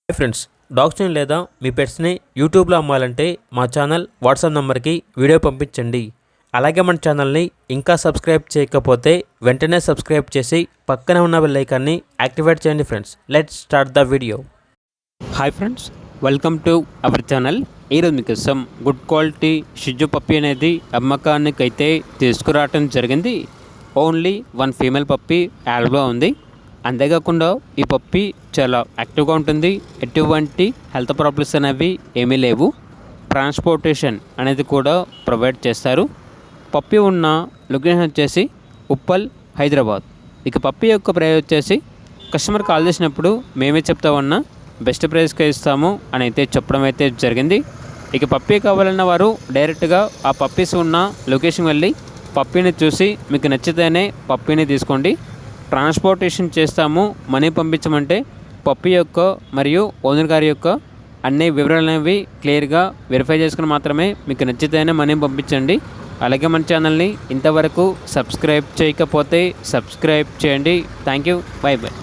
Hi friends, డాగ్స్ని లేదా మీ పెట్స్ని యూట్యూబ్లో అమ్మాలంటే మా ఛానల్ వాట్సాప్ నెంబర్కి వీడియో పంపించండి. అలాగే మన ఛానల్ని ఇంకా సబ్స్క్రైబ్ చేయకపోతే వెంటనే సబ్స్క్రైబ్ చేసి పక్కనే ఉన్న బెల్ ఐకాన్ని యాక్టివేట్ చేయండి. Friends, let's start the video. Hi friends, welcome to our channel. ఈరోజు మీకోసం గుడ్ క్వాలిటీ షిజు పప్పీ అనేది అమ్మకానికి అయితే తీసుకురావటం జరిగింది. ఓన్లీ వన్ ఫీమేల్ పప్పీ యాడ్లో ఉంది. అంతేకాకుండా ఈ పప్పీ చాలా యాక్టివ్గా ఉంటుంది. ఎటువంటి హెల్త్ ప్రాబ్లమ్స్ అనేవి ఏమీ లేవు. ట్రాన్స్పోర్టేషన్ అనేది కూడా ప్రొవైడ్ చేస్తారు. పప్పీ ఉన్న లొకేషన్ వచ్చేసి ఉప్పల్, హైదరాబాద్. ఇక పప్పీ యొక్క ప్రైస్ వచ్చేసి కస్టమర్ కాల్ చేసినప్పుడు మేమే చెప్తామన్నా బెస్ట్ ప్రైస్కి ఇస్తాము అని అయితే చెప్పడం అయితే జరిగింది. ఇక పప్పీ కావాలన్న వారు డైరెక్ట్గా ఆ పప్పీస్ ఉన్న లొకేషన్ వెళ్ళి పప్పీని చూసి మీకు నచ్చితేనే పప్పీని తీసుకోండి. ట్రాన్స్పోర్టేషన్ చేస్తాము, మనీ పంపించమంటే పప్పీ యొక్క మరియు ఓనర్ గారి యొక్క అన్ని వివరాలు అనేవి క్లియర్గా వెరిఫై చేసుకుని మాత్రమే మీకు నచ్చితేనే మనీ పంపించండి. అలాగే మన ఛానల్ని ఇంతవరకు సబ్స్క్రైబ్ చేయకపోతే సబ్స్క్రైబ్ చేయండి. Thank you, by by.